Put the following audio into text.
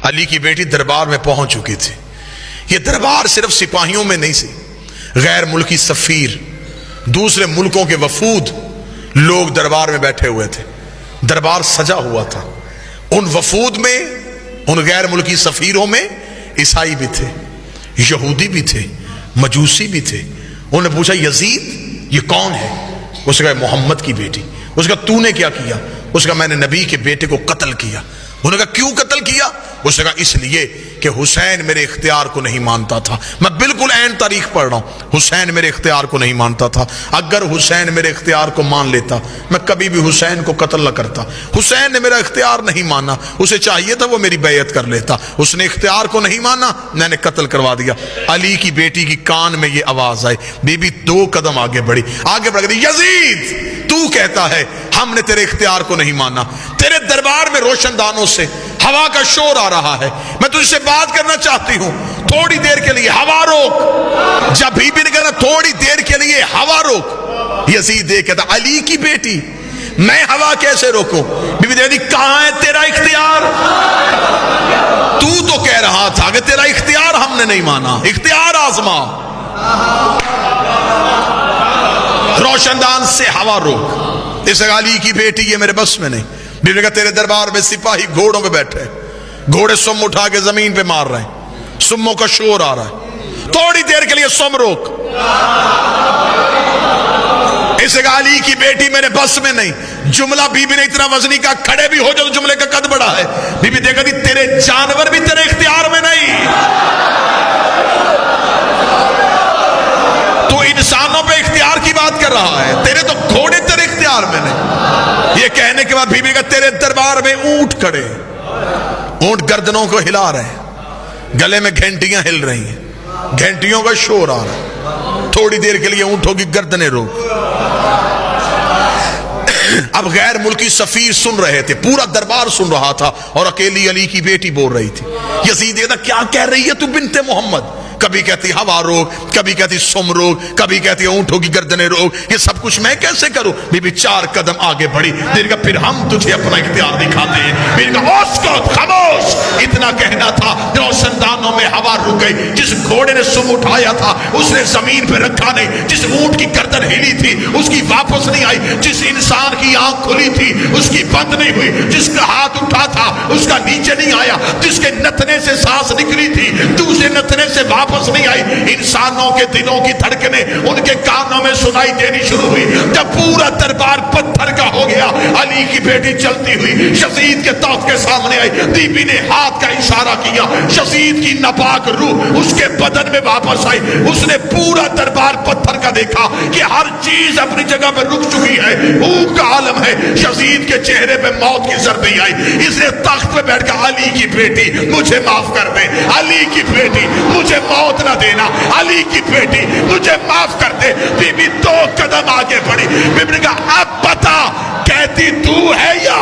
علی کی بیٹی دربار میں پہنچ چکی تھی. یہ دربار صرف سپاہیوں میں نہیں سی، غیر ملکی سفیر، دوسرے ملکوں کے وفود لوگ دربار میں بیٹھے ہوئے تھے. دربار سجا ہوا تھا. ان وفود میں، ان غیر ملکی سفیروں میں عیسائی بھی تھے، یہودی بھی تھے، مجوسی بھی تھے. انہوں نے پوچھا یزید یہ کون ہے؟ اس نے کہا محمد کی بیٹی. اس نے کہا تو نے کیا کیا؟ اس نے کہا میں نے نبی کے بیٹے کو قتل کیا. انہوں نے کہا کیوں قتل کیا؟ اس نے کہا اس لیے کہ حسین میرے اختیار کو نہیں مانتا تھا. میں بالکل عین تاریخ پڑھ رہا ہوں. حسین میرے اختیار کو نہیں مانتا تھا. اگر حسین میرے اختیار کو مان لیتا میں کبھی بھی حسین کو قتل نہ کرتا. حسین نے میرا اختیار نہیں مانا، اسے چاہیے تھا وہ میری بیعت کر لیتا. اس نے اختیار کو نہیں مانا، میں نے قتل کروا دیا. علی کی بیٹی کی کان میں یہ آواز آئی. بی بی 2 قدم آگے بڑھی، آگے بڑھ گئی. یزید تو کہتا ہے ہم نے تیرے اختیار کو نہیں مانا. تیرے دربار میں روشن دانوں سے ہوا کا شور آ رہا ہے، میں تجھ سے بات کرنا چاہتی ہوں. تھوڑی دیر کے لیے ہوا روک. جب بی بی نے کہا تھوڑی دیر کے لیے ہوا روک، یزید یہ کہتا علی کی بیٹی میں ہوا کیسے روکوں؟ بی بی دیکھتی کہاں ہے تیرا اختیار؟ تو کہہ رہا تھا کہ تیرا اختیار ہم نے نہیں مانا، اختیار آزما. روشن دان سے ہوا روک. اس علی کی بیٹی یہ میرے بس میں نہیں. بی بی کہا تیرے دربار میں سپاہی گھوڑوں پہ بیٹھے، گھوڑے سم اٹھا کے زمین پہ مار رہے ہیں، سموں کا شور آ رہا ہے. تھوڑی دیر کے لیے سم روک. اس علی کی بیٹی میرے بس میں نہیں. جملہ بی بی نے اتنا وزنی کا کھڑے بھی ہو جو جملے کا قد بڑا ہے. بی بی دیکھا تھی تیرے جانور بھی تیرے اختیار میں نہیں. تو انسانوں پہ اختیار کی بات کر رہا ہے، تیرے تو گھوڑے تیرے اختیار میں نہیں. یہ کہنے کے بعد بی بی کا تیرے دربار میں اونٹ کھڑے، اونٹ گردنوں کو ہلا رہے ہیں، گلے میں گھنٹیاں ہل رہی ہیں، گھنٹیوں کا شور آ رہا ہے. تھوڑی دیر کے لیے اونٹوں کی گردنیں روک. اب غیر ملکی سفیر سن رہے تھے، پورا دربار سن رہا تھا، اور اکیلی علی کی بیٹی بول رہی تھی. یزید کہتا کیا کہہ رہی ہے تو بنت محمد؟ کبھی کہتی ہوا روک، کبھی کہتی سم روک، کبھی کہتی اونٹوں کی گردنیں روک. یہ سب کچھ میں کیسے کروں؟ بی بی 4 قدم آگے بڑھی. دیکھا پھر ہم تجھے اپنا اختیار دکھاتے ہیں. اسکت خاموش. اتنا کہنا تھا روشن دانوں میں ہوا رک گئی. جس گھوڑے نے سم اٹھایا تھا اس نے زمین پہ رکھا نہیں. جس اونٹ کی گردن ہلی تھی اس کی واپس نہیں آئی. جس انسان کی آنکھ کھلی تھی اس کی بند نہیں ہوئی. جس کا ہاتھ اٹھا تھا اس کا نیچے نہیں آیا. جس کے نتنے سے سانس نکلی تھی دوسرے نتنے سے واپس نہیں آئی. انسانوں کے دلوں کی دھڑکنیں ان کے کانوں میں سنائی دینی شروع ہوئی. جب پورا دربار پتھر کا ہو گیا، علی کی بیٹی چلتی ہوئی یزید کے تخت کے سامنے آئی. بی بی نے ہاتھ کا اشارہ کیا. یزید کی ناپاک روح اس کے بدن میں واپس آئی. اس نے پورا دربار پتھر کا دیکھا کہ ہر چیز اپنی جگہ پہ رک چکی ہے. اونگ کا عالم ہے. یزید کے چہرے پہ موت کی ضربیں آئی. اس نے تخت پہ بیٹھ کر علی کی بیٹی مجھے معاف کر دے، علی کی بیٹی مجھے موت نہ دینا، علی کی بیٹی مجھے معاف کر دے. بی بی 2 قدم آگے بڑھی. بی بی نے کہا اب بتا کہتی تو ہے یا